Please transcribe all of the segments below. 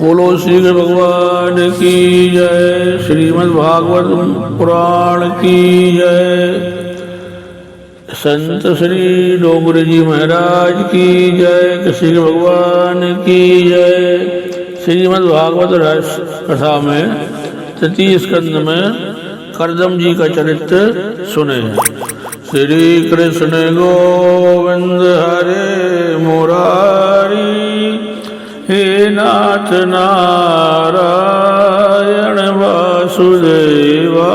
बोलो श्री कृष्ण भगवान की जय। श्रीमद् भागवत पुराण की जय। संत श्री डोगरे जी महाराज की जय। श्री भगवान की जय। श्रीमद् भागवत रस कथा में तृतीय स्कंद में करदम जी का चरित्र सुने। श्री कृष्ण गोविंद हरे मुरारी, हे नाथ नारायण वासुदेवा।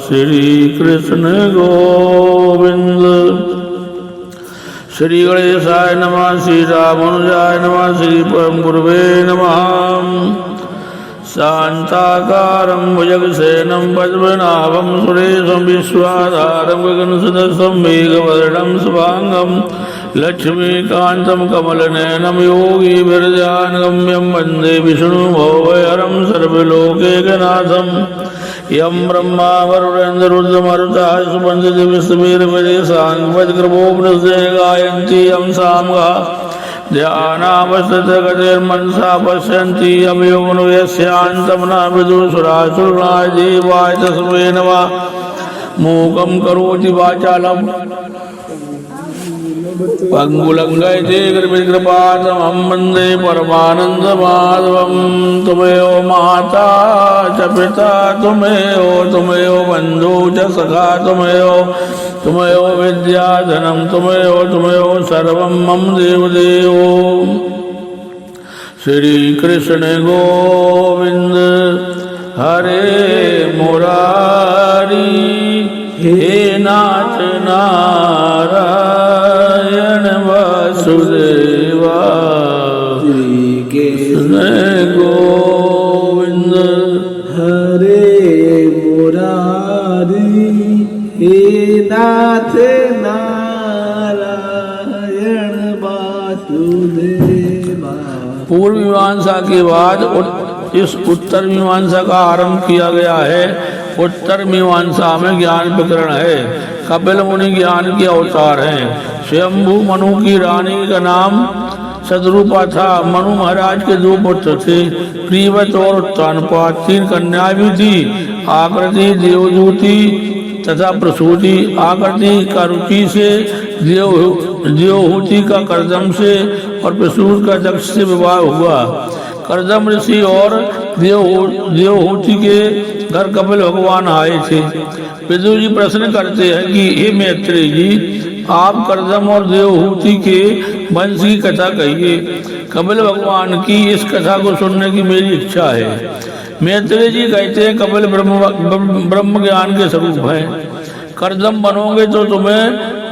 श्री कृष्ण गोविंद। श्री गणेशाय नमः। श्री रामानुजाय नमः। श्री परम गुरुवे नमः। शांताकारं भुजगशयनं पद्मनाभं सुरेशं विश्वाधारं गगनसदृशं मेघवर्णं शुभांगं लक्ष्मीकान्तं कमलनयनं योगीभिर्ध्यानगम्यं वन्दे विष्णुभवभयहरं सर्वलोकैकनाथं। यं ब्रह्मा वरुणेन्द्ररुद्रमरुतः सुबन्धदिव्यस्तेर्वेदेशाङ्गवद्गर्भोपनिषदे गायन्ति यं सामगाः ध्यानावस्थितगतिर्मनसा पश्यन्ति यं योगिनो यस्यान्तं न विदुषुरासुराय देवाय तस्मै नमः। मूकं करोति वाचालं पंगुलंघयते कृपातमहं वन्दे परमानन्दमाधवं। त्वमेव माता च पिता त्वमेव बन्धु च सखा त्वमेव विद्याधनं त्वमेव सर्वं मम देवदेव। श्री कृष्ण गोविंद हरे मुरारी, हे नाथ नारायण वासुदेवा। श्री कृष्ण गोविंद हरे मुरारी, हे नाथ नारायण वासुदेवा। पूर्व मीमांसा के बाद इस उत्तर मीमांसा का आरंभ किया गया है। उत्तर मीमांसा में ज्ञान प्रकरण है। कपिल मुनि ज्ञान के अवतार हैं। स्वयंभू मनु की रानी का नाम सदरूपा था। मनु महाराज के दो पुत्र थे, प्रीवत और उत्तानपाद। 3 कन्याएं भी थी, आकृति, देवदूति तथा प्रसूति। आकृति का रुचि से, देवहूति का करदम से और प्रसूत का दक्ष से विवाह हुआ। करदम ऋषि और देवहूति के घर कपिल भगवान आए थे। विदुर जी प्रश्न करते हैं कि हे मैत्रेय जी, आप करदम और देवहूति के वंश की कथा कहिए। कपिल भगवान की इस कथा को सुनने की मेरी इच्छा है। मैत्रेय जी कहते हैं कपिल ब्रह्म ज्ञान के स्वरूप हैं। करदम बनोगे तो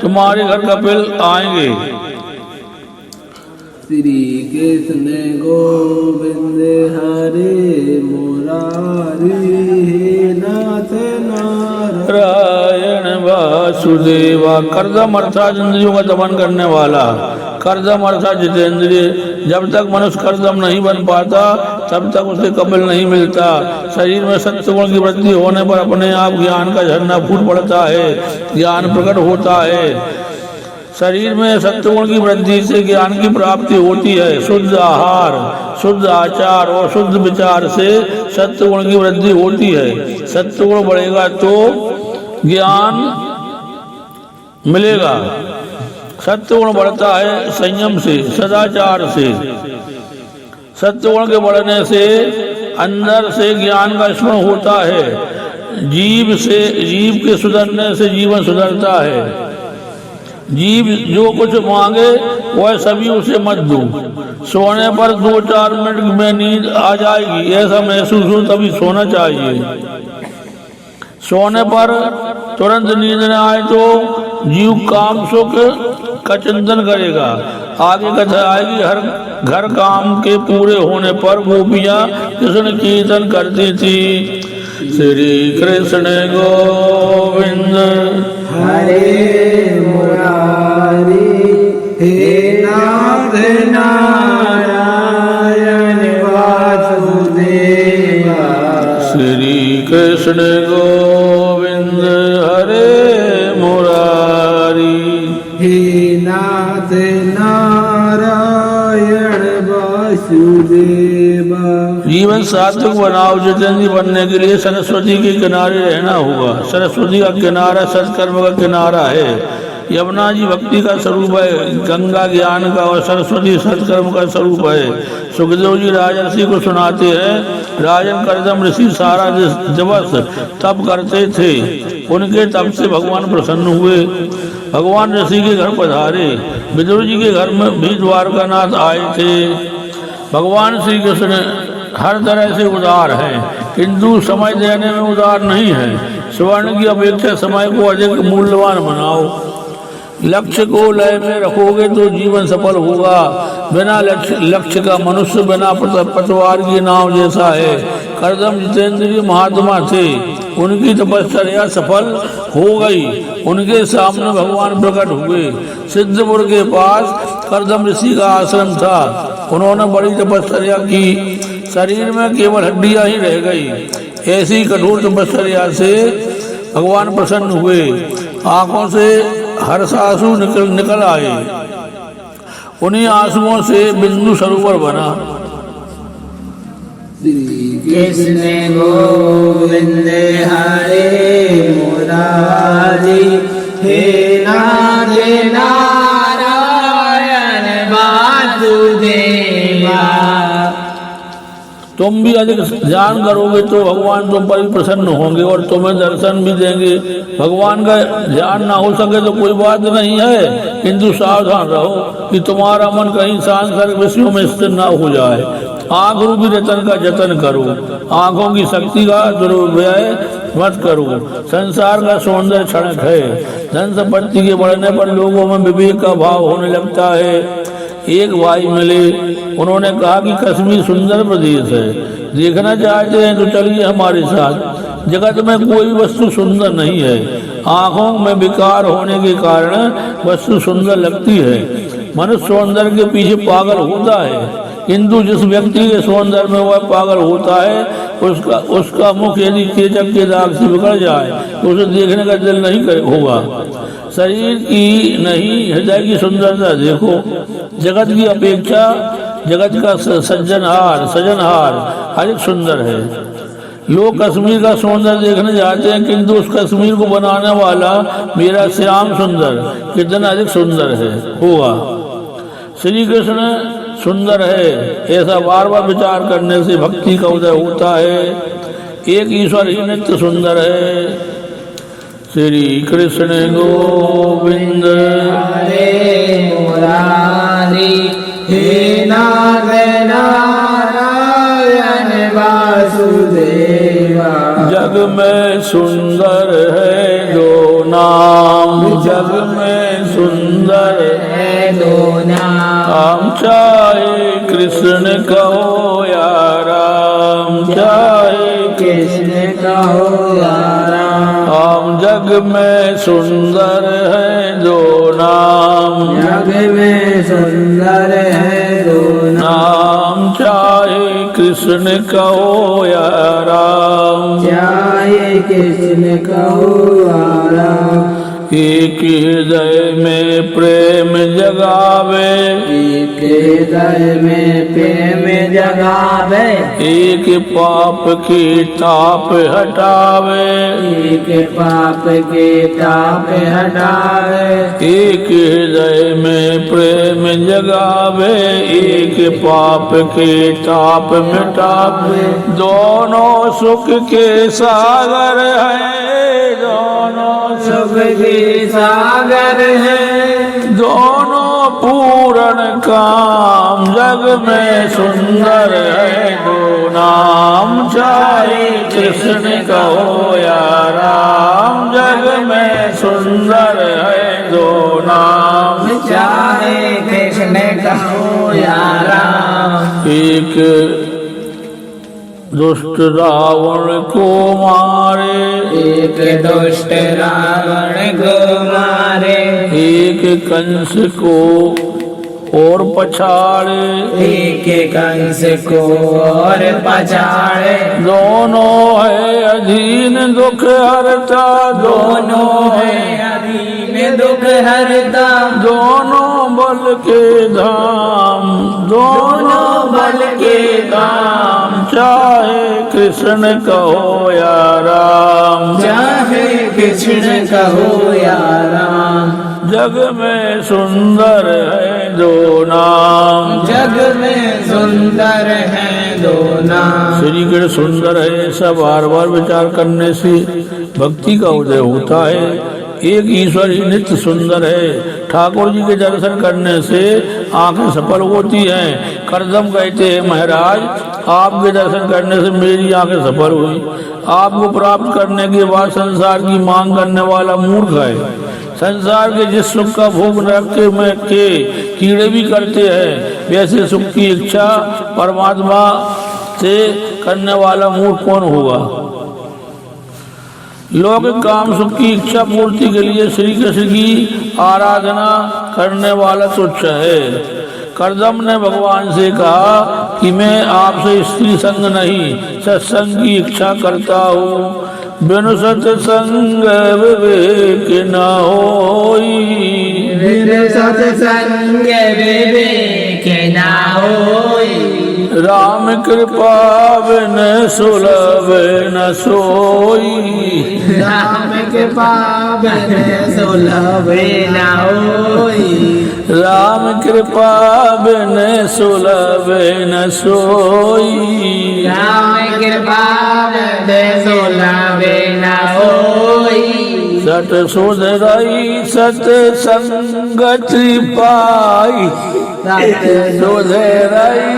तुम्हारे घर कपिल आएंगे। श्री कृष्ण गोविंद हरे मुरारी, हे नाथ नारायण वासुदेवा। करदम अर्थात इंद्रियों का दमन करने वाला। करदम अर्थात जितेंद्रिय। जब तक मनुष्य करदम नहीं बन पाता तब तक उसे कपिल नहीं मिलता। शरीर में सत्वगुण की वृद्धि होने पर अपने आप ज्ञान का झरना फूट पड़ता है, ज्ञान प्रकट होता है। शरीर में सत्वगुण की वृद्धि से ज्ञान की प्राप्ति होती है। शुद्ध आहार, शुद्ध आचार और शुद्ध विचार से सत्वगुण की वृद्धि होती है। सत्वगुण बढ़ेगा तो ज्ञान मिलेगा। सत्वगुण बढ़ता है संयम से, सदाचार से। सत्वगुण के बढ़ने से अंदर से ज्ञान का स्मरण होता है। जीव के सुधरने से जीवन सुधरता है। जीव जो कुछ मांगे वह सभी उसे मत दो। सोने पर 2-4 मिनट में नींद आ जाएगी ऐसा महसूस हो तभी सोना चाहिए। सोने पर तुरंत नींद न आए तो जीव काम सुख का चिंतन करेगा। आगे कथा आएगी, हर घर काम के पूरे होने पर गोपियां कृष्ण कीर्तन करती थी। श्री कृष्ण गोविंद हरे मुरारी, हे नाथ नारायण वासुदेवा। श्री कृष्ण गोविंद हरे मुरारी, हे नाथ नारायण वासुदेवा। वासुदेवा। जीवन सात्विक बनाओ। जितेंद्र बनने के लिए सरस्वती के किनारे रहना होगा। सरस्वती का किनारा सत्कर्म का किनारा है। यमुना जी भक्ति का स्वरूप है, गंगा ज्ञान का, और सरस्वती सत्कर्म का स्वरूप है। सुखदेव जी राजर्षि को सुनाते हैं, राजन कर्दम ऋषि सारा दिवस तप करते थे। उनके तप से भगवान प्रसन्न हुए। भगवान ऋषि के घर पधारे। विदुर जी के घर में भी द्वारकानाथ आए थे। भगवान श्री कृष्ण हर तरह से उदार हैं, किंतु समय देने में उदार नहीं है। स्वर्ण की अपेक्षा समय को अधिक मूल्यवान बनाओ। लक्ष्य को लय में रखोगे तो जीवन सफल होगा। बिना लक्ष्य का मनुष्य बिना पतवार की नाव जैसा है। कर्दम जितेंद्र महात्मा थे, उनकी तपस्या सफल हो गई। उनके सामने भगवान प्रकट हुए। सिद्धपुर के पास कर्दम ऋषि का आश्रम था। उन्होंने बड़ी तपस्या की, शरीर में केवल हड्डियां ही रह गई। ऐसी कठोर तपस्या से भगवान प्रसन्न हुए। आंखों से हर्षांसु निकल आए। उन्हीं आंसुओं से बिंदु सरोवर बना। कृष्ण गोविंद हरे मुरारी, हे नारायण वासुदेवा। तुम भी अधिक ध्यान करोगे तो भगवान तुम पर भी प्रसन्न होंगे और तुम्हें दर्शन भी देंगे। भगवान का ध्यान ना हो सके तो कोई बात नहीं है, किंतु सावधान रहो कि तुम्हारा मन कहीं सांसारिक विषयों में स्थिर ना हो जाए। आंख रूपी रतन का जतन करो। आंखों की शक्ति का दुरुपयोग मत करो। संसार का सौंदर्य क्षणिक है। धन संपत्ति के बढ़ने पर लोगों में विवेक का भाव होने लगता है। एक भाई मिले, उन्होंने कहा कि कश्मीर सुंदर प्रदेश है, देखना चाहते हैं तो चलिए हमारे साथ। जगत में कोई वस्तु सुंदर नहीं है। आंखों में विकार होने के कारण वस्तु सुंदर लगती है। मनुष्य सौंदर्य के पीछे पागल होता है, किंतु जिस व्यक्ति के सौंदर्य में वह पागल होता है उसका मुख यदि चेचक के दाग से बिगड़ जाए तो उसे देखने का दिल नहीं होगा। शरीर की नहीं, हृदय की सुंदरता देखो। जगत की अपेक्षा जगत का सजनहार अधिक सुंदर है। लोग कश्मीर का सौंदर्य देखने जाते हैं, किंतु उस कश्मीर को बनाने वाला मेरा श्याम सुंदर कितना अधिक सुंदर है होगा। श्री कृष्ण सुंदर है, ऐसा बार बार विचार करने से भक्ति का उदय होता है। एक ईश्वर ही नित्य सुंदर है। श्री कृष्ण गोविंद हरे मुरारी, हे नारायण वासुदेवा। जग में सुंदर है दो नाम, जग में सुंदर है दो नाम। चाहे कृष्ण कहो या राम, चाहे कृष्ण कहो या राम। जग में सुंदर है दो नाम, जग में सुंदर है दो नाम। चाहे कृष्ण कहो या राम, चाहे कृष्ण कहो या राम। एक हृदय में प्रेम जगावे, एक हृदय में प्रेम जगावे। एक पाप की ताप हटावे, एक पाप के ताप हटावे। एक हृदय में प्रेम जगावे, एक पाप के ताप मिटावे। दोनों सुख के सागर हैं, दोनों सुख के सागर है। दोनों पूर्ण काम। जग में सुंदर है दो नाम, चाहे कृष्ण कहो या राम। जग में सुंदर है दो नाम, चाहे कृष्ण कहो या राम। एक दुष्ट रावण को मारे, एक दुष्ट रावण को मारे। एक कंस को और पछाड़े, एक कंस को और पछाड़े। दोनों है अधीन दुख हरता, दोनों है अधीन दुख हरता। दोनों बल के धाम, दोनों फल के काम, चाहे कृष्ण कहो या राम, चाहे कृष्ण कहो या राम, जग में सुंदर है दो नाम, जग में सुंदर है दो नाम। श्री कृष्ण सुंदर है, ऐसा बार बार विचार करने से भक्ति का उदय होता है। एक ईश्वर ही नित्य सुंदर है। ठाकुर जी के दर्शन करने से आंखें सफल होती हैं। करदम कहते हैं, महाराज आपके दर्शन करने से मेरी आंखें सफल हुई। आपको प्राप्त करने के बाद संसार की मांग करने वाला मूर्ख है। संसार के जिस सुख का भोग नरक के कीड़े भी करते हैं, वैसे सुख की इच्छा परमात्मा से करने वाला मूर्ख कौन होगा। लौकिक काम सुख की इच्छा पूर्ति के लिए श्री कृष्ण की आराधना करने वाला तुच्छ है। करदम ने भगवान से कहा कि मैं आपसे स्त्री संग नहीं सत्संग की इच्छा करता हूँ। बिनु सत्संग विवेक न होई, बिनु सत्संग विवेक न होई, राम कृपा बिन सुलभ न सोई, राम कृपा बिन सुलभ न होई, राम कृपा बिन सुलभ न सोई, राम कृपा बिन सुलभ न होई, सत सुधरई सत्संगति पाई, सुधरई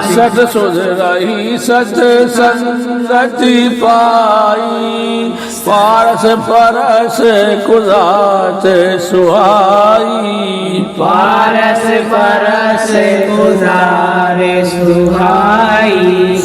सत सुधरई सत्संगति पाई, पारस परस कुदात सुहाई, पारस परस कुदारे सुहाई।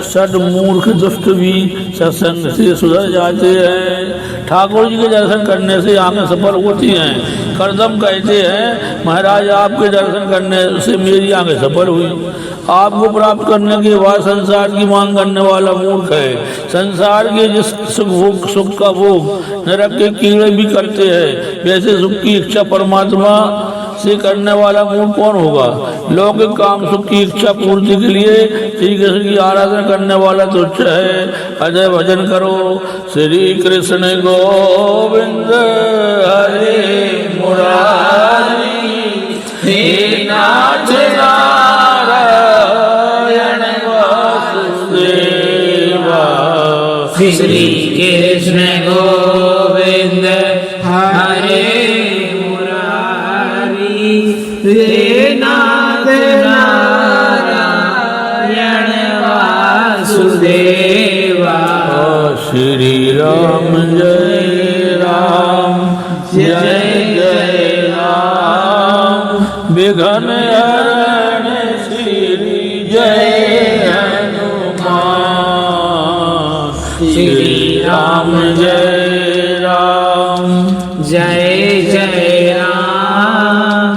सद मूर्ख दुष्ट भी सत्संग से सुधर जाते हैं। ठाकुर जी के दर्शन करने से आंखें सफल होती हैं। करदम कहते हैं, महाराज आपके दर्शन करने से मेरी आंखें सफल हुई। आपको प्राप्त करने के बाद संसार की मांग करने वाला मूर्ख है। संसार के जिस सुख का भोग नरक के कीड़े भी करते हैं, वैसे सुख की इच्छा परमात्मा से करने वाला मूर्ख कौन होगा। लौकिक काम सुख की इच्छा पूर्ति के लिए श्री कृष्ण की आराधना करने वाला तुच्छ है। अजय भजन करो श्री कृष्ण गोविंद हरे मुरारी, हे नाथ नारायण वासुदेवा, श्री कृष्ण गोविंद हरे मुरारी, हे नाथ नारायण वासुदेवा। श्री राम जय राम जय जय राम, विघ्न हरण श्री जय हनुमान। श्री राम जय राम जय जय राम,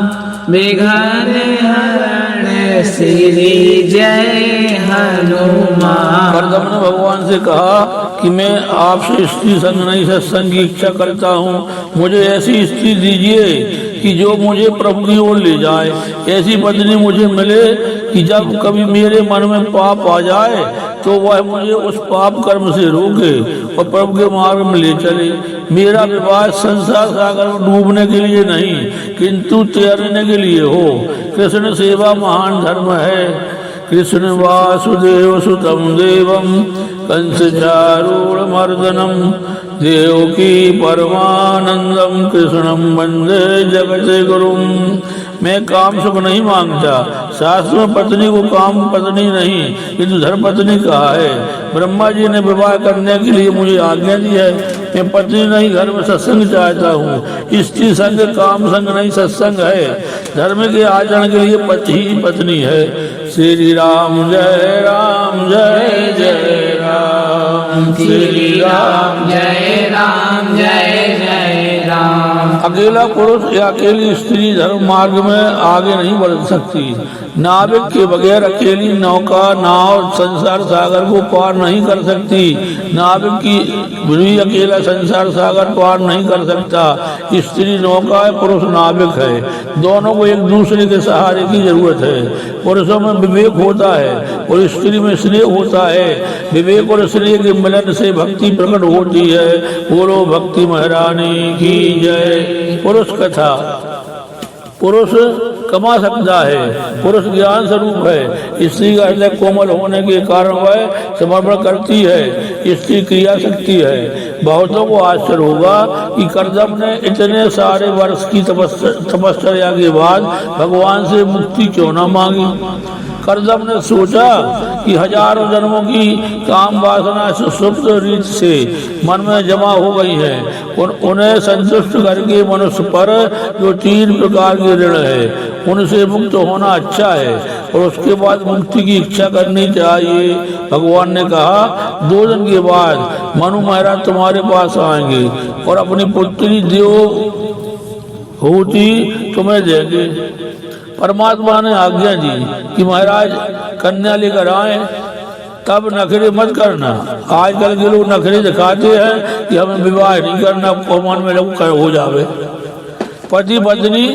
विघ्न हरण श्री जय हनुमान। करदम ने भगवान से कहा कि मैं आपसे स्त्री संग नहीं सत्संग की इच्छा करता हूँ। मुझे ऐसी स्त्री दीजिए कि जो मुझे प्रभु की ओर ले जाए। ऐसी पत्नी मुझे मिले कि जब कभी मेरे मन में पाप आ जाए तो वह मुझे उस पाप कर्म से रोके और प्रभु के मार्ग में ले चले। मेरा विवाह संसार सागर में डूबने के लिए नहीं, किंतु तैरने के लिए हो। कृष्ण सेवा महान धर्म है। कृष्ण वासुदेव सुतम देवम कंस चारूढ़मर्दनम, देवकी परमानंदम कृष्णम वंदे जगत गुरुम। मैं काम सुख नहीं मांगता। शास्त्र में पत्नी को काम पत्नी नहीं किंतु धर्म पत्नी कहा है। ब्रह्मा जी ने विवाह करने के लिए मुझे आज्ञा दी है। मैं पत्नी नहीं घर में सत्संग चाहता हूँ। स्त्री संग काम संग नहीं सत्संग है। धर्म के आचरण के लिए पति ही पत्नी है। श्री राम जय राम जय जय राम, श्री राम जय राम जय जय राम, अकेला पुरुष या अकेली स्त्री धर्म मार्ग में आगे नहीं बढ़ सकती। नाविक के बगैर अकेली नौका नाव संसार सागर को पार नहीं कर सकती। नाविक की भी अकेला संसार सागर पार नहीं कर सकता। स्त्री नौका है, पुरुष नाविक है। दोनों को एक दूसरे के सहारे की जरूरत है। पुरुषों में विवेक होता है और स्त्री में स्नेह होता है। विवेक और स्नेह के मिलन से भक्ति प्रकट होती है। बोलो भक्ति महारानी की जय। पुरुष कथा। पुरुष कमा सकता है, पुरुष ज्ञान स्वरूप है। स्त्री का हृदय कोमल होने के कारण वह समर्पण करती है। स्त्री क्रिया शक्ति है। बहुतों को आश्चर्य होगा कि कर्दम ने इतने सारे वर्ष की तपस्या के बाद भगवान से मुक्ति क्यों न मांगी। कर्दम ने सोचा कि हजारों जन्मों की काम वासना सुप्त रीत से मन में जमा हो गई है। उन्हें संतुष्ट करके मनुष्य पर जो 3 प्रकार के ऋण है उनसे मुक्त होना अच्छा है और उसके बाद मुक्ति की इच्छा करनी चाहिए। भगवान ने कहा 2 दिन के बाद मनु महाराज तुम्हारे पास आएंगे और अपनी पुत्री देवहूति तुम्हें देंगे। परमात्मा ने आज्ञा दी कि महाराज कन्या लेकर आए, तब नखरे मत करना। आजकल के लोग नखरे दिखाते हैं कि हमें विवाह नहीं करना, मन में लोग हो जावे। पति पत्नी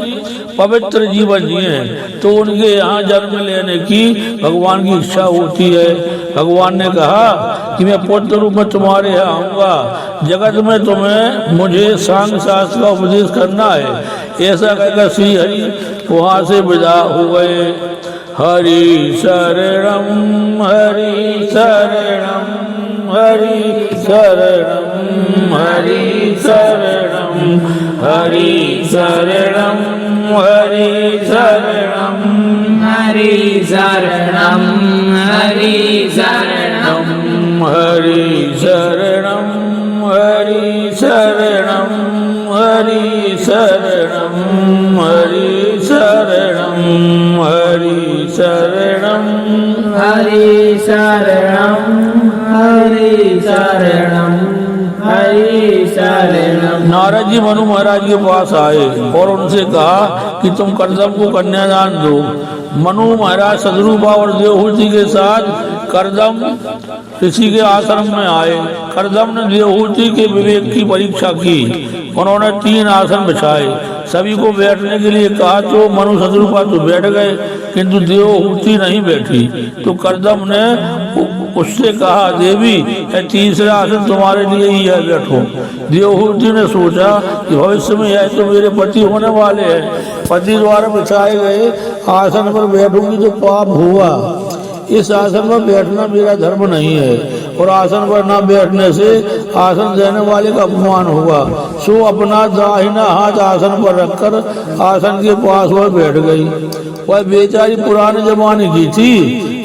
पवित्र जीवन जिए तो उनके यहाँ जन्म लेने की भगवान की इच्छा होती है। भगवान ने कहा कि मैं पुत्र रूप में तुम्हारे यहाँ आऊँगा, जगत में तुम्हें मुझे सांग शास्त्र का उपदेश करना है। ऐसा कहकर श्री हरि वहाँ से विदा हो गए। हरि शरणम हरि शरणम हरि शरणम हरि शरणम हरि शरणम हरि शरणम हरि शरणम हरि शरणम हरि शरणम हरि शरणम हरि शरणम हरि शरणम हरि शरणम हरि शरणम हरि शरणम हरि शरणम। नारद जी मनु महाराज के पास आए और उनसे कहा कि तुम कर्दम को कन्यादान दो। मनु महाराज सदरूपा और देवहूति के साथ कर्दम ऋषि के आश्रम में आए। कर्दम ने देवहूति के विवेक की परीक्षा की। उन्होंने 3 आसन बिछाए, सभी को बैठने के लिए कहा तो मनु सदरूपा तो बैठ गए, किंतु देवहूति नहीं बैठी। तो कर्दम ने उससे कहा देवी यह 3रा आसन तुम्हारे लिए ही है, बैठो। देवहूति ने सोचा कि भविष्य में यह तो मेरे पति होने वाले हैं, पति द्वारा बिछाए गए आसन पर बैठूंगी तो पाप हुआ। इस आसन पर बैठना मेरा धर्म नहीं है और आसन पर न बैठने से आसन देने वाले का अपमान होगा। सो अपना दाहिना हाथ आसन पर रखकर आसन के पास वह बैठ गई। वह बेचारी पुराने जमाने की थी,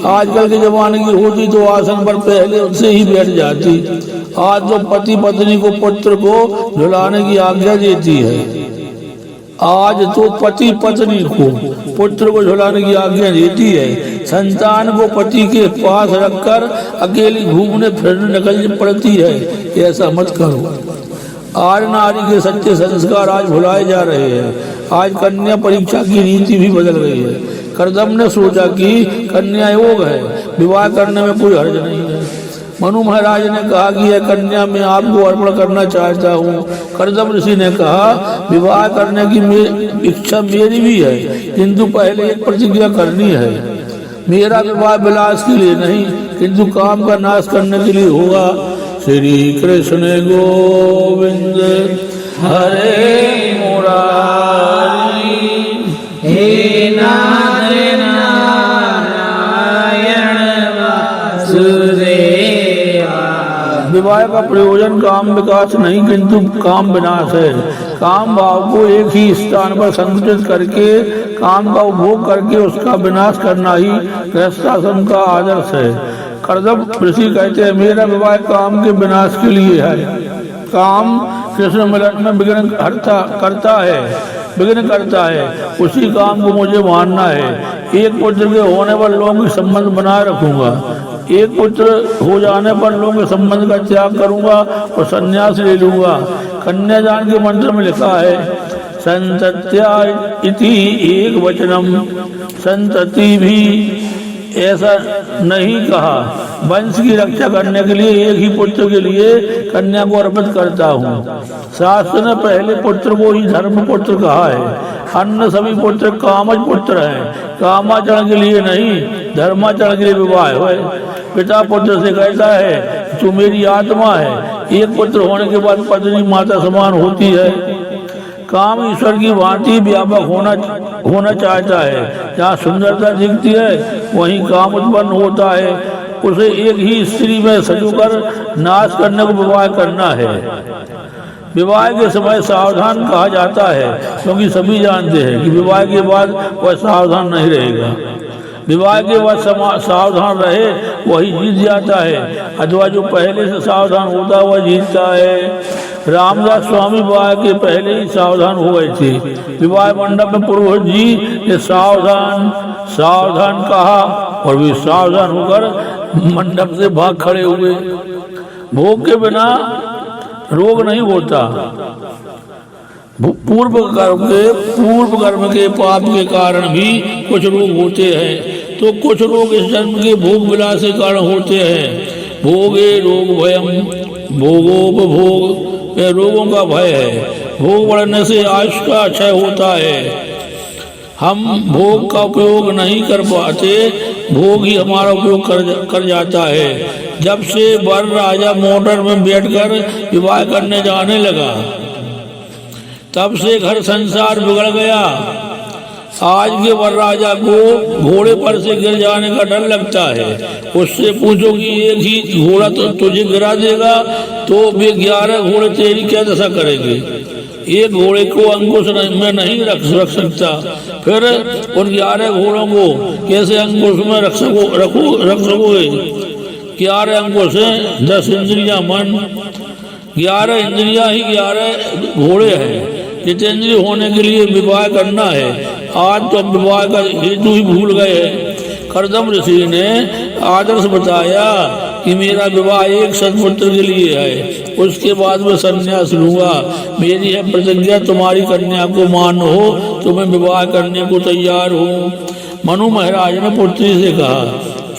आजकल के जमाने की होती तो आसन पर पहले उससे ही बैठ जाती। आज तो पति पत्नी को पुत्र को झुलाने की आज्ञा देती है। आज तो पति पत्नी को पुत्र को झुलाने की आज्ञा देती है। संतान को पति के पास रखकर अकेली घूमने फिरने निकलनी पड़ती है। ऐसा मत करो। आज नारी के सच्चे संस्कार आज भुलाए जा रहे हैं। आज कन्या परीक्षा की रीति भी बदल गई है। कर्दम ने सोचा कि कन्या योग है, विवाह करने में कोई हर्ज नहीं है। मनु महाराज ने कहा कि यह कन्या मैं आपको अर्पण करना चाहता हूँ। कर्दम ऋषि ने कहा विवाह करने की इच्छा मेरी भी है, किंतु पहले एक प्रतिज्ञा करनी है। मेरा विवाह विलास के लिए नहीं, किंतु काम का नाश करने के लिए होगा। श्री कृष्ण गोविंद हरे मुरारी हे नाथ नारायण वासुदेवा। विवाह का प्रयोजन काम विकास नहीं किंतु काम विनाश है। काम भाव को एक ही स्थान पर संकुचित करके काम का उपभोग करके उसका विनाश करना ही गृहस्थाश्रम का आदर्श है। कर्दम ऋषि कहते हैं मेरा विवाह काम के विनाश के लिए है। काम कृष्ण मिलन में विघ्न करता है, उसी काम को मुझे मानना है। एक पुत्र के होने पर लोगों के संबंध बनाए रखूंगा, एक पुत्र हो जाने पर लोगों के संबंध का त्याग करूंगा और संन्यास ले लूंगा। कन्यादान के मंत्र में लिखा है संतत्या इति एक वचनम, संतति भी ऐसा नहीं कहा। वंश की रक्षा करने के लिए एक ही पुत्र के लिए कन्या को अर्पित करता हूँ। शास्त्र ने पहले पुत्र को ही धर्म पुत्र कहा है। अन्य सभी पुत्र कामज पुत्र हैं। कामाचरण के लिए नहीं, धर्माचरण के लिए विवाह है। पिता पुत्र से कहता है तू मेरी आत्मा है। एक पुत्र होने के बाद पत्नी माता समान होती है। काम ईश्वर की भांति व्यापक होना चाहता है। जहाँ सुंदरता दिखती है वहीं काम उत्पन्न होता है। उसे एक ही स्त्री में सजोकर नाश करने को विवाह करना है। विवाह के समय सावधान कहा जाता है क्योंकि सभी जानते हैं कि विवाह के बाद वह सावधान नहीं रहेगा। विवाह के बाद सावधान रहे वही जीत जाता है, अथवा जो पहले से सावधान होता है वह जीतता है। रामदास स्वामी विवाह के पहले ही सावधान हो गए थे। विवाह मंडप में पुरोहित जी ने सावधान सावधान कहा और वे सावधान होकर मंडप से भाग खड़े हुए। भोग के बिना रोग नहीं होता। पूर्व कर्म के पाप के कारण भी कुछ रोग होते हैं, तो कुछ रोग इस जन्म के भोग विलास के कारण होते हैं। भोगे रोग भयम, भोगोपभोग रोगों का भय है। भोग बढ़ने से आयुष का क्षय होता है। हम भोग का उपयोग नहीं कर पाते, भोग ही हमारा उपयोग कर जाता है। जब से वर राजा मोटर में बैठकर विवाह करने जाने लगा तब से घर संसार बिगड़ गया। आज के वर राजा को घोड़े पर से गिर जाने का डर लगता है। उससे पूछो कि एक ही घोड़ा तो तुझे गिरा देगा तो वे 11 घोड़े तेरी क्या दशा करेंगे। एक घोड़े को अंकुश में नहीं रख सकता, फिर उन 11 घोड़ों को कैसे अंकुश में रख सकोगे। 11 अंकुश हैं, 10 इंद्रियां मन, 11 इंद्रियां ही 11 घोड़े हैं। जितेंद्रिय होने के लिए विवाह करना है। आज तो हम विवाह का हेतु ही भूल गए हैं। कर्दम ऋषि ने आदर्श बताया कि मेरा विवाह एक सत्पुत्र के लिए है, उसके बाद मैं संन्यास लूंगा। मेरी है प्रतिज्ञा, तुम्हारी कन्या को मान हो तो मैं विवाह करने को तैयार हूँ। मनु महाराज ने पुत्री से कहा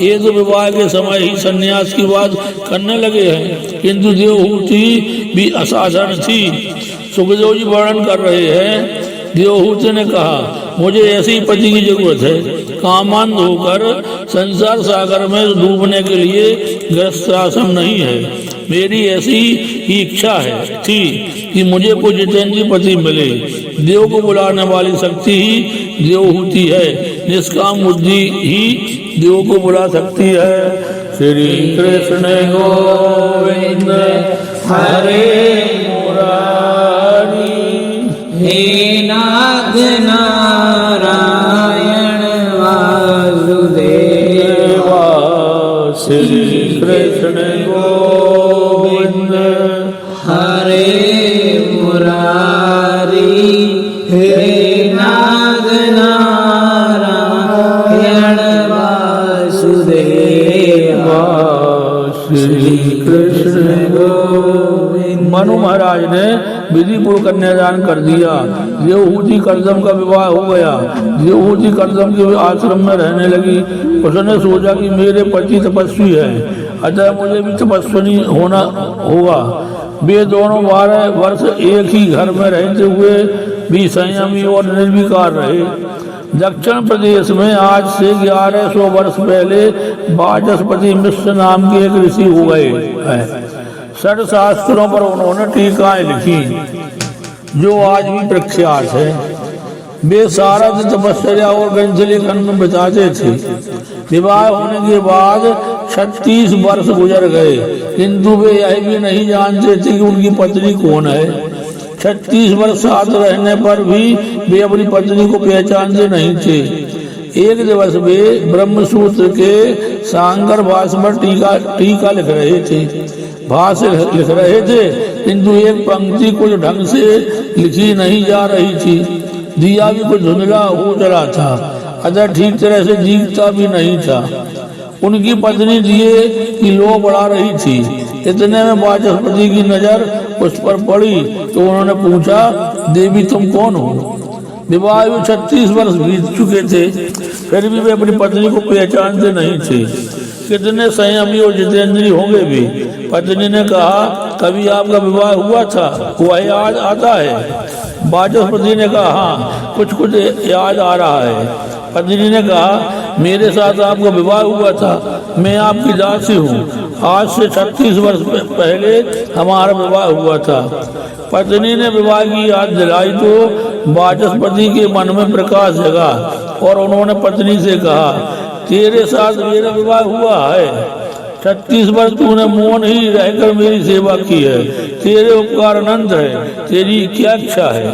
ये तो विवाह के समय ही संन्यास की बात करने लगे हैं, किंतु देवहूति भी असाधारण थी। सुखदेव जी वर्णन कर रहे हैं। देवहूति ने कहा मुझे ऐसी पति की जरूरत है, कामांध होकर संसार सागर में डूबने के लिए गृहस्थाश्रम नहीं है। मेरी ऐसी ही इच्छा है थी कि मुझे कोई जितेंद्रीय पति मिले। देव को बुलाने वाली शक्ति ही देवहूति है, निष्काम बुद्धि ही देव को बुला सकती है। श्री कृष्ण गोविंद हरे मुरारी, हे नाथ नारायण वासुदेव। श्री कृष्ण गोविंद हरे मुरारी, हे नाथ नारायण वासुदेव। श्री कृष्ण गोविंद। मनु महाराज ने विधि पूर्व कन्यादान कर दिया। देवहूति कर्दम का विवाह हो गया। देवहूति कर्दम के आश्रम में रहने लगी। उसने सोचा कि मेरे पति तपस्वी हैं, अतः मुझे भी तपस्वी होना होगा। वे दोनों 12 वर्ष एक ही घर में रहते हुए भी संयमी और निर्विकार रहे। दक्षिण प्रदेश में आज से 1100 वर्ष पहले वाचस्पति मिश्र नाम के एक ऋषि हो गए हैं। 6 शास्त्रों पर उन्होंने टीकाएं लिखी जो आज भी प्रख्यात है। वे सारा दिन तपस्या और ग्रंथ लेखन में बिताते थे। विवाह होने के बाद 36 वर्ष गुजर गए, किंतु वे यह भी नहीं जानते थे कि उनकी पत्नी कौन है। 36 वर्ष साथ रहने पर भी वे अपनी पत्नी को पहचानते नहीं थे। एक दिवस वे ब्रह्मसूत्र के सांकर भाष्य पर टीका लिख रहे थे। भाष्य लिख रहे थे, किंतु एक पंक्ति कुछ ढंग से लिखी नहीं जा रही थी। दिया भी कुछ धुंधला हो चला था, अतः ठीक तरह से दिखता भी नहीं था। उनकी पत्नी दिए की लो बढ़ा रही थी। इतने में वाचस्पति की नजर उस पर पड़ी तो उन्होंने पूछा, देवी तुम कौन हो? विवाह में 36 वर्ष बीत चुके थे, फिर भी वे अपनी पत्नी को पहचानते नहीं थे। कितने संयमी और जितेंद्रीय होंगे भी। पत्नी ने कहा, कभी आपका विवाह हुआ था? वह याद आता है? वाचस्पति ने कहा, हाँ कुछ कुछ याद आ रहा है। पत्नी ने कहा, मेरे साथ आपका विवाह हुआ था, मैं आपकी दासी हूँ। आज से 36 वर्ष पहले हमारा विवाह हुआ था। पत्नी ने विवाह की याद दिलाई तो वाचस्पति के मन में प्रकाश जगा और उन्होंने पत्नी से कहा, तेरे साथ मेरा विवाह हुआ है, 36 वर्ष तूने मौन ही रहकर मेरी सेवा की है, तेरे उपकार अनंत है, तेरी क्या इच्छा है?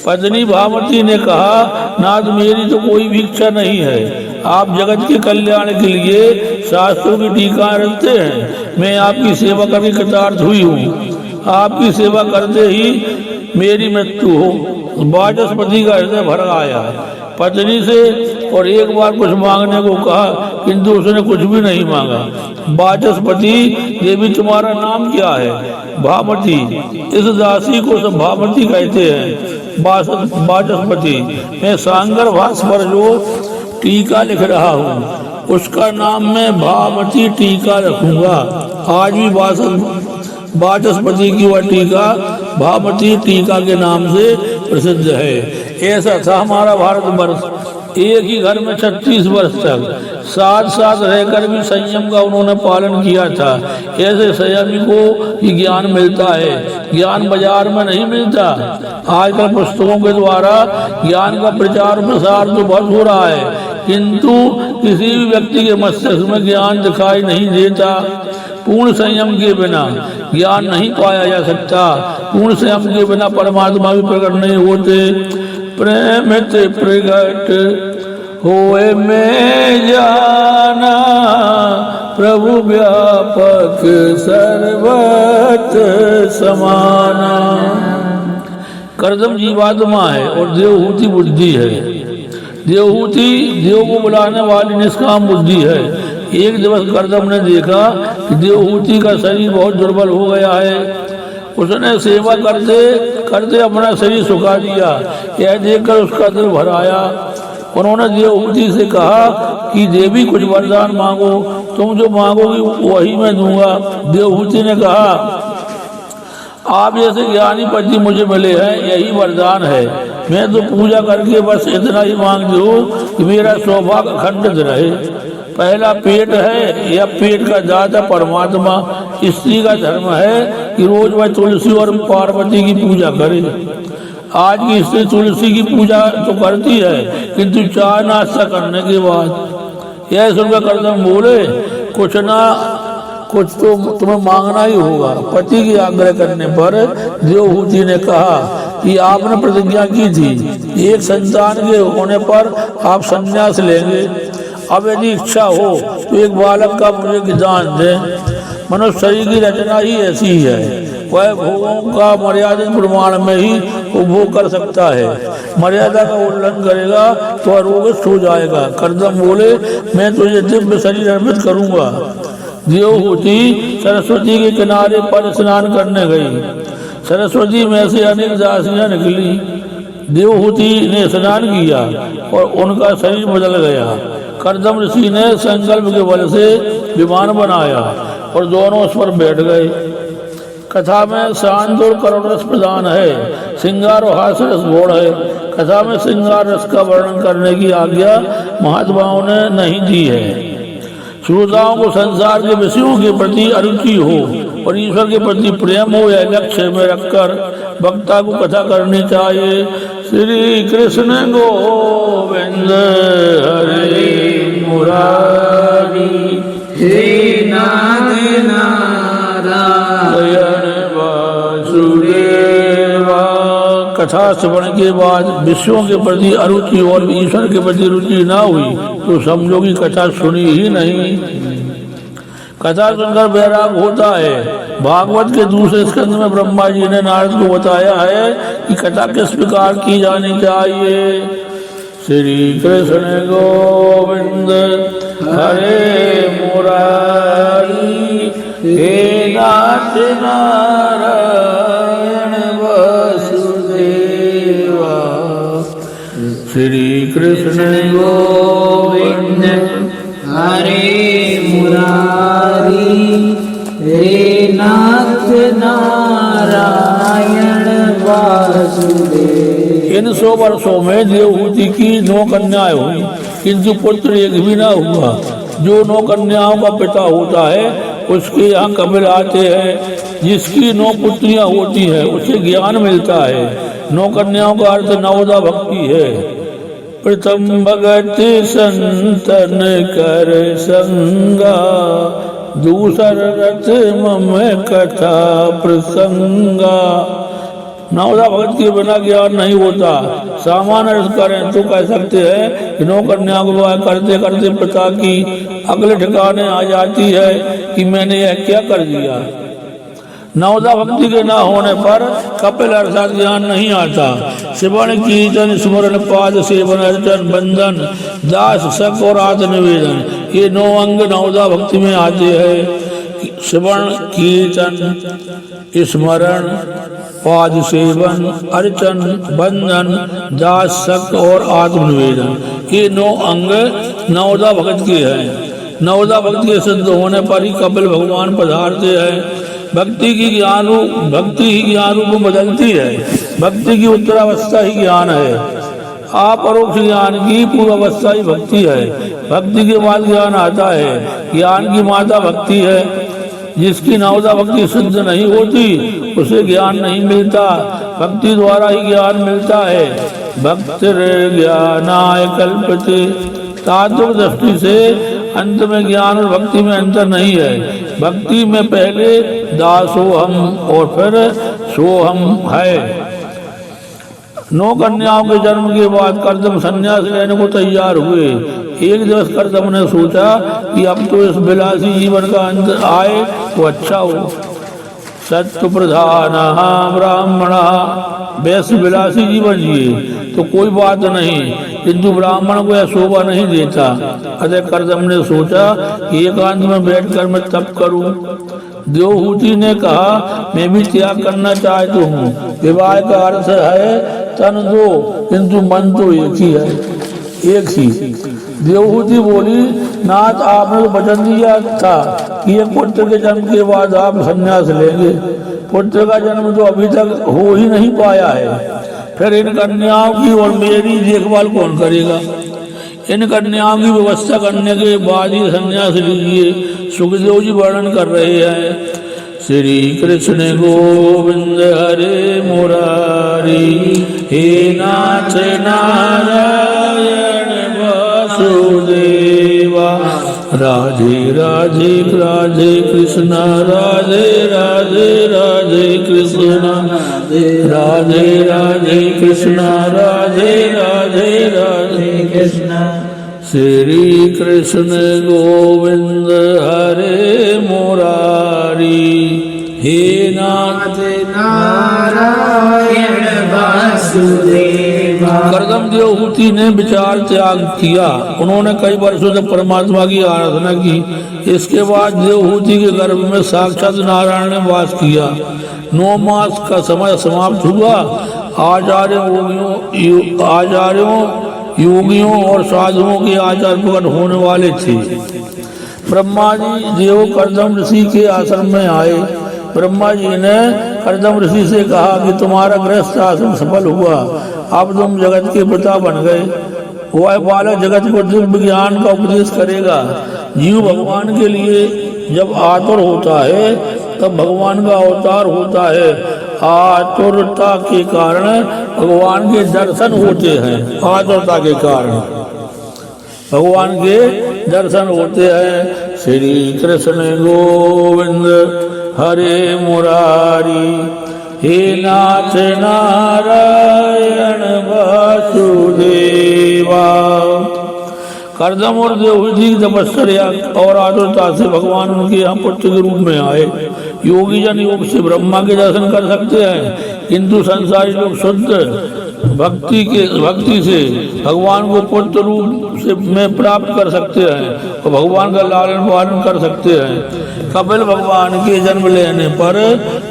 पत्नी भामती ने कहा, नाथ मेरी तो कोई भी इच्छा नहीं है, आप जगत के कल्याण के लिए शास्त्रों की टीका रखते हैं, मैं आपकी सेवा करके कृतार्थ हुई हूँ। आपकी सेवा करते ही मेरी मृत्यु हो। वाचस्पति का हृदय भर आया पत्नी से और एक बार कुछ मांगने को कहा, किंतु उसने कुछ भी नहीं मांगा। वाचस्पति, देवी तुम्हारा नाम क्या है? भामती। इस दासी को सब भामती कहते हैं। वाचस्पति, मैं सांगर भाष पर जो टीका लिख रहा हूँ उसका नाम मैं भामती टीका रखूंगा। आज भी वाचस्पति की वह टीका भामती टीका के नाम से प्रसिद्ध है। ऐसा था हमारा भारतवर्ष। एक ही घर में 36 वर्ष तक साथ साथ रहकर भी संयम का उन्होंने पालन किया था। ऐसे संयमी को ही ज्ञान मिलता है, ज्ञान बाजार में नहीं मिलता। आजकल पुस्तकों के द्वारा ज्ञान का प्रचार प्रसार तो बहुत हो रहा है, किंतु किसी भी व्यक्ति के मस्तिष्क में ज्ञान दिखाई नहीं देता। पूर्ण संयम के बिना ज्ञान नहीं पाया जा सकता। पूर्ण संयम के बिना परमात्मा भी प्रकट नहीं होते। प्रेम ते प्रगट होए में जाना, प्रभु व्यापक सर्वत समाना। कर्दम जीवात्मा है और देवहूति बुद्धि है। देवहूति देव को बुलाने वाली निष्काम बुद्धि है। एक दिवस कर्दम ने देखा कि देवहूति का शरीर बहुत दुर्बल हो गया है। उसने सेवा करते करते अपना शरीर सुखा दिया। यह देखकर उसका दिल भर आया। उन्होंने देवहूति से कहा कि देवी कुछ वरदान मांगो, तुम जो मांगोगी वही मैं दूंगा। देवहूति ने कहा, आप जैसे ज्ञानी पति मुझे मिले हैं, यही वरदान है। मैं तो पूजा करके बस इतना ही मांगती हूँ कि मेरा सौभाग्य अखंडित रहे। पहला पेट है, या पेट का दाता परमात्मा। स्त्री का धर्म है कि रोज वह तुलसी और पार्वती की पूजा करे। आज की स्त्री तुलसी की पूजा तो करती है, किंतु चाय नाश्ता करने के बाद। यह सुनकर कर्दम बोले, कुछ तो तुम्हें मांगना ही होगा। पति की आग्रह करने पर देवहूति ने कहा कि आपने प्रतिज्ञा की थी एक संतान के होने पर आप संन्यास लेंगे। अब यदि इच्छा हो तो एक बालक का मुझे दान दें। मनुष्य शरीर की रचना ही ऐसी ही है, वह भोगों का मर्यादित प्रमाण में ही उपभोग कर सकता है। मर्यादा का उल्लंघन करेगा तो अरोगिष्ट हो जाएगा। कर्दम बोले, मैं तुझे दिव्य शरीर अर्पित करूंगा। देवहूति सरस्वती के किनारे पर स्नान करने गई। सरस्वती में से अनेक दासियां निकली। देवहूति ने स्नान किया और उनका शरीर बदल गया। कर्दम ऋषि ने संकल्प के बल से विमान बनाया और दोनों उस पर बैठ गए। कथा में शांत और करुण रस प्रदान है, श्रृंगार और हास्य रस गौड़ है। कथा में श्रृंगार रस का वर्णन करने की आज्ञा महात्माओं ने नहीं दी है। श्रोताओं को संसार के विषयों के प्रति अरुचि हो और ईश्वर के प्रति प्रेम हो, यह लक्ष्य में रखकर वक्ता को कथा करनी चाहिए। श्री कृष्ण गोविंद हरे मुरारी, हे नाथ नारायण वासुदेवा। कथा श्रवण के बाद विषयों के प्रति अरुचि और ईश्वर के प्रति रुचि ना हुई तो समझो कि कथा सुनी ही नहीं। कथा सुनकर वैराग होता है। भागवत के दूसरे स्कंद में ब्रह्मा जी ने नारद को बताया है कि कथा किस प्रकार की जानी चाहिए। श्री कृष्ण गोविंद हरे मुरारी, हे नाथ नारायण कृष्ण गोविंद हरे मुरारी हे नाथ नारायण वासुदेव। इन 100 वर्षों में देवहूति की 9 कन्याएं हुई, किंतु पुत्र एक भी ना हुआ। जो 9 कन्याओं का पिता होता है उसके यहाँ कपिल आते हैं। जिसकी 9 पुत्रियां होती है उसे ज्ञान मिलता है। 9 कन्याओं का अर्थ नवदा भक्ति है। प्रथम भगत संतन कर संगा, दूसर रथ मम कथा प्रसंगा। नवदा भगत के बिना ज्ञान नहीं होता। सामान्य अर्थ करें तो कह सकते हैं कि 9 कन्याओं को विवाह करते करते पिता की अगले ठिकाने आ जाती है कि मैंने यह क्या कर दिया। नवदा भक्ति के न होने पर कपिल अर्थात ज्ञान नहीं आता। श्रवण कीर्तन स्मरण पाद सेवन अर्चन बंधन दास शक और आत्मनिवेदन, ये 9 अंग नवदा भक्ति में आते हैं। श्रवण कीर्तन स्मरण पाद सेवन अर्चन बंधन दास शक और आत्मनिवेदन, ये 9 अंग नवदा भक्त के हैं। नवदा भक्ति के सिद्ध होने पर ही कपिल भगवान पधारते हैं। भक्ति ही ज्ञान रूप बदलती है। भक्ति की उत्तरावस्था ही ज्ञान है। अपरोक्ष ज्ञान की पूर्वावस्था ही भक्ति है। भक्ति के बाद ज्ञान आता है। ज्ञान की माता भक्ति है। जिसकी नवदा भक्ति सिद्ध नहीं होती उसे ज्ञान नहीं मिलता। भक्ति द्वारा ही ज्ञान मिलता है। भक्ति ज्ञानाय कल्पते, तात्विक दृष्टि से अंत में ज्ञान और भक्ति में अंतर नहीं है। भक्ति में पहले दासोहम और फिर सोहम है। 9 कन्याओं के जन्म के बाद कर्दम संन्यास लेने को तैयार हुए। एक दिवस कर्दम ने सोचा कि अब तो इस विलासी जीवन का अंत आए तो अच्छा हो। सत्य प्रधान ब्राह्मण, वैश्य विलासी जीवन जिए तो कोई बात नहीं, किंतु ब्राह्मण को यह शोभा नहीं देता। अतः कर्दम ने सोचा कि एकांत में बैठकर मैं तप करूं। देवहूति ने कहा मैं भी त्याग करना चाहती हूँ। विवाह का अर्थ है तन 2 किंतु मन तो एक ही है, एक ही। देवहूति बोली नाथ आपने तो वचन दिया था कि एक पुत्र के जन्म के बाद आप संन्यास लेंगे। पुत्र का जन्म तो अभी तक हो ही नहीं पाया है। फिर इन कन्याओं की और मेरी देखभाल कौन करेगा। इन कन्याओं की व्यवस्था करने के बाद ही संन्यास लीजिए। सुखदेव जी वर्णन कर रहे हैं। श्री कृष्ण गोविंद हरे मुरारी हे नाथ नारायण वासुदेवा। राधे राधे राधे कृष्ण राधे राधे राधे कृष्ण राधे राधे कृष्ण राधे राधे राधे कृष्ण। श्री कृष्ण गोविंद हरे मुरारी हे नाथ नारायण वासुदेवा। कर्दम देवहूति ने विचार त्याग किया। उन्होंने कई वर्षों तक परमात्मा की आराधना की। इसके बाद देवहूति के गर्भ में साक्षात नारायण ने वास किया। 9 मास का समय समाप्त हुआ। आचार्यों योगियों और साधुओं के आचार प्रकट होने वाले थे। ब्रह्मा जी देव कर्दम ऋषि के आश्रम में आए। ब्रह्मा जी ने कर्दम ऋषि से कहा कि तुम्हारा गृहस्थ आश्रम सफल हुआ, अब तुम जगत के पिता बन गए। वह बालक जगत को दिव्य ज्ञान का उपदेश करेगा। जीव भगवान के लिए जब आतुर होता है तब भगवान का अवतार होता है। आतुरता के कारण भगवान के दर्शन होते हैं। आतुरता के कारण भगवान के दर्शन होते हैं। श्री कृष्ण गोविंद हरे मुरारी हे नाथ नारायण वासुदेवा। कर्दम और देवहूति की तपस्या और आतुरता से भगवान उनके यहाँ पुत्र के रूप में आए। योगी जन योग से ब्रह्मा के दर्शन कर सकते हैं, किंतु संसारी लोग शुद्ध भक्ति से भगवान को पुत्र रूप से में प्राप्त कर सकते हैं और भगवान का लालन पालन कर सकते हैं। कपिल भगवान के जन्म लेने पर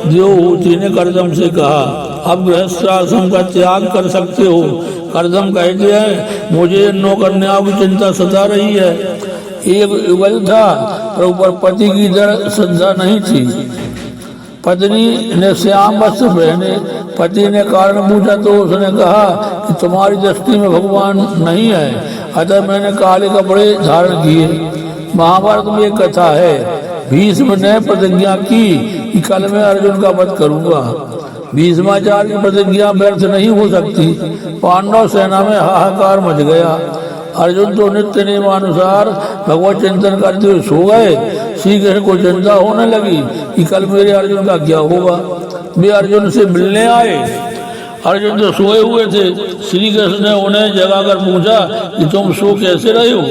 देवहूति ने कर्दम से कहा अब गृहस्थाश्रम का त्याग कर सकते हो, कर्दम कहते हैं मुझे नो कन्याओं की चिंता सता रही है। एक युगल था पर ऊपर पति की दृढ़ श्रद्धा नहीं थी। पत्नी ने श्याम वस्त्र पहने। पति ने कारण पूछा तो उसने कहा कि तुम्हारी दृष्टि में भगवान नहीं है, अतः मैंने काले कपड़े धारण किए। महाभारत में एक कथा है, भीष्म ने प्रतिज्ञा की कि कल मैं अर्जुन का वध करूंगा। भीष्माचार्य की प्रतिज्ञा व्यर्थ नहीं हो सकती। पांडव सेना में हाहाकार मच गया। अर्जुन तो नित्य नियमानुसार भगवत चिंतन करते हुए सो गए। श्री कृष्ण को चिंता होने लगी कि कल मेरे अर्जुन का क्या होगा। वे अर्जुन से मिलने आए। अर्जुन तो सोए हुए थे। श्री कृष्ण ने उन्हें जगाकर पूछा कि तुम सो कैसे रहे हो,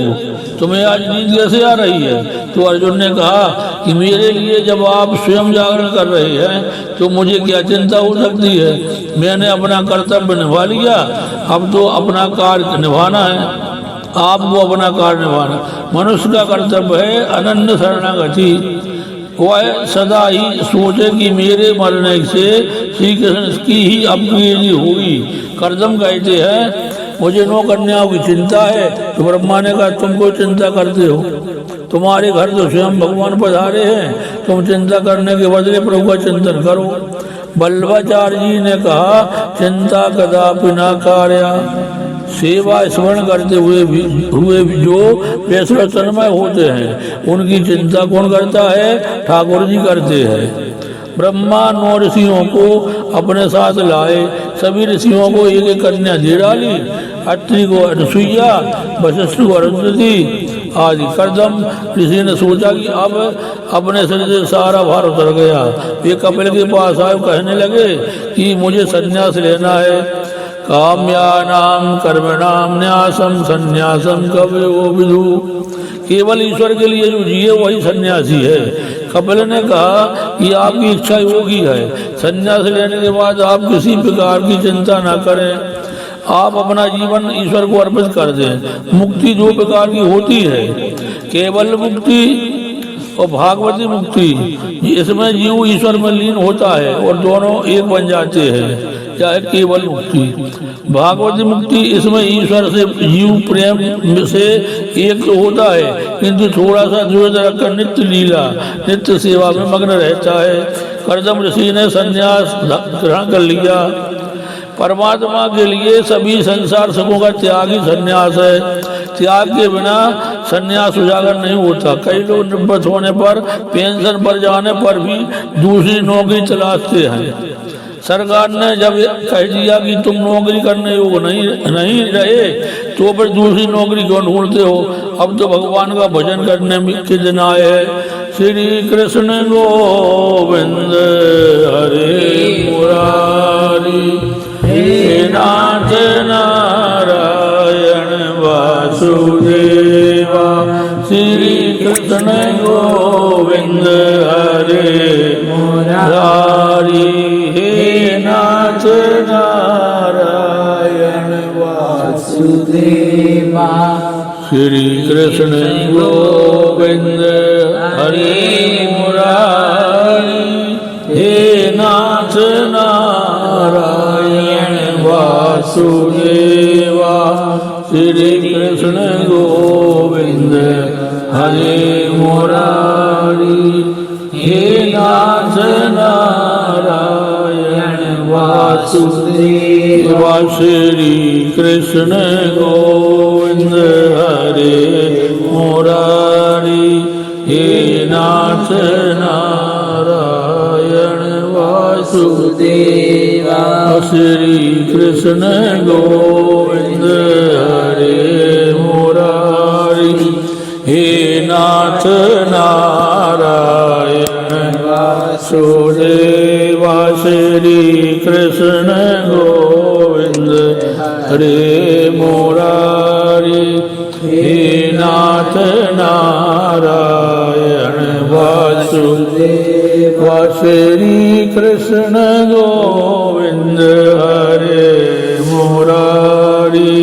तुम्हें आज नींद कैसे आ रही है। तो अर्जुन ने कहा कि मेरे लिए जब आप स्वयं जागरण कर रहे हैं तो मुझे क्या चिंता हो सकती है। मैंने अपना कर्तव्य निभा लिया, अब तो अपना कार्य निभाना है। आपको अपना कार्य निभाना। मनुष्य का कर्तव्य है अनन्य शरणागति। वह सदा ही सोचे कि मेरे मरने से श्री कृष्ण की ही अपनी होगी। कर्दम कहते हैं मुझे 9 कन्याओं की चिंता है। तो ब्रह्मा ने कहा तुम कोई चिंता करते हो, तुम्हारे घर तो स्वयं भगवान पधारे हैं, तुम चिंता करने के बदले प्रभु का चिंतन करो। वल्लभाचार्य जी ने कहा चिंता कदापि न कार्या। सेवा स्मरण करते हुए भी जो वैष्णव तन्मय होते हैं उनकी चिंता कौन करता है, ठाकुर जी करते हैं। ब्रह्मा 9 ऋषियों को अपने साथ लाए। सभी ऋषियों को एक एक कन्या दे डाली। अत्रि को अनसुईया, वशिष्ठ को अरुंधति आदि। कर्दम ऋषि ने सोचा कि अब अपने शरीर से सारा भार उतर गया। वे कपिल के पास आए, कहने लगे कि मुझे संन्यास लेना है। काम्यानाम कर्मणाम न्यासम संन्यासम कवयो विदु। केवल ईश्वर के लिए जो जिए वही सन्यासी है। कपिल ने कहा कि आपकी इच्छा योगी है, संन्यास लेने के बाद आप किसी प्रकार की चिंता न करें, आप अपना जीवन ईश्वर को अर्पित कर दें। मुक्ति 2 प्रकार की होती है, केवल मुक्ति और भागवती मुक्ति। इसमें जीव ईश्वर में लीन होता है और दोनों एक बन जाते हैं, चाहे केवल मुक्ति। भागवती मुक्ति इसमें ईश्वर से जीव प्रेम से एक तो होता है, किंतु थोड़ा सा द्वेष रखकर नित्य लीला नित्य सेवा में मग्न रहता है। कर्दम ऋषि ने संन्यास ग्रहण कर लिया। परमात्मा के लिए सभी संसार सुखों का त्याग ही संन्यास है। त्याग के बिना संन्यास उजागर नहीं होता। कई लोग निवृत्त होने पर, पेंशन पर जाने पर भी दूसरी नौकरी तलाशते हैं। सरकार ने जब कह दिया कि तुम नौकरी करने योग्य नहीं रहे तो फिर दूसरी नौकरी क्यों ढूंढते हो। अब तो भगवान का भजन करने के दिन आए हैं। श्री कृष्ण गोविंद हरे मुरारी, हे नाथ नारायण वासुदेवा। श्री कृष्ण गोविंद हरे मुरारी, हे नाथ नारायण वासुदेवा। श्री कृष्ण गोविंद हरे मुरारी, हे नाथ नारायण वासुदेवा। श्री कृष्ण गोविंद हरे मुरारी, हे नाथ नारायण वासुदेवा। श्री कृष्ण गोविंद हरे मुरारी, हे नाथ नारायण वासुदेवा। श्री कृष्ण गोविंद हरे मुरारी, हे नाथ नारायण वासुदेवा। श्री कृष्ण गोविंद हरे मुरारी, हे नाथ नारायण वासुदेवा। श्री कृष्ण गोविंद हरे मुरारी,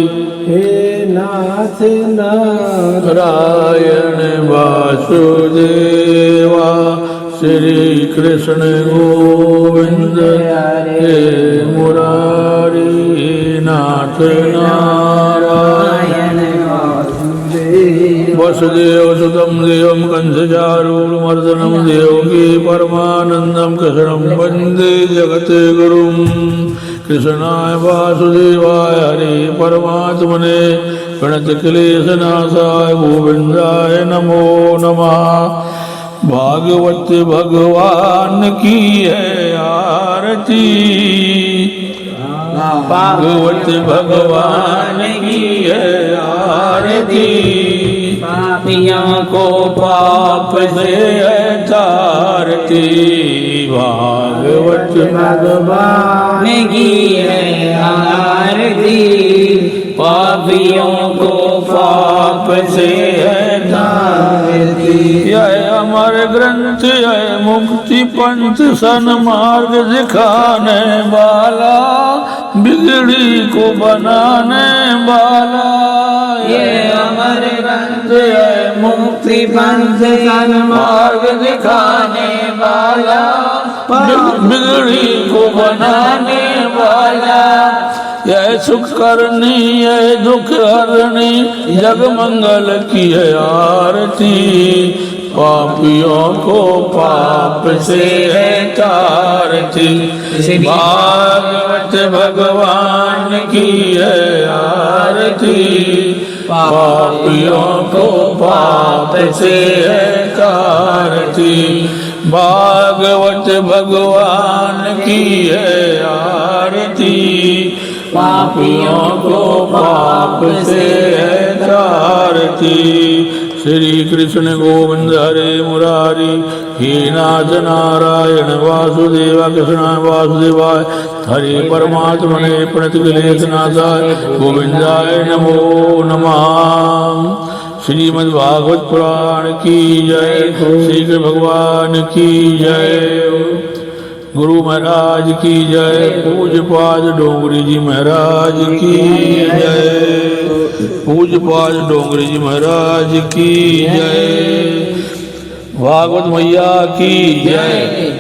हे नाथ नारायण वासुदेवा। श्री कृष्ण गोविंद हरे मुरारी, नाथ नमस्ते नारायण वसुदेव सुतं देवं कंसचारूढमर्दनं देवकी परमानन्दं कृष्णं वन्दे जगते गुरुं कृष्णाय वासुदेवाय हरे परमात्मने प्रणतक्लेशनाशाय गोविन्दाय नमो नमः। भागवत भगवान की है आरती, भागवत भगवान की है आरती, पापियों को पाप से है तारती। भागवत भगवान की है आरती, पापियों को पाप से है तारती। यह अमर ग्रंथ है मुक्ति पंथ सन्मार्ग दिखाने वाला, बिगड़ी को बनाने वाला। ये अमर ग्रंथ है मुक्ति पंथ सन्मार्ग दिखाने वाला, बिगड़ी को बनाने वाला। यह सुख करनी यह दुख हरनी, जग मंगल की है आरती। पापियों को पाप से है तारती, भागवत भगवान की है आरती। पापियों को पाप से है तारती, भागवत भगवान की है आरती। पापियों को पाप से है तारती। श्री कृष्ण गोविंद हरे मुरारी, हे नाथ नारायण वासुदेव कृष्णाय वासुदेवाय, हरे परमात्मने प्रणतक्लेशनाशाय गोविंदाय नमो नमः। श्रीमद्भागवत पुराण की जय, श्री कृष्ण भगवान की जय, गुरु महाराज की जय, पूज्यपाद डोंगरी जी महाराज की जय, पूज्यपाद डोंगरी जी महाराज की जय, भागवत मैया की जय।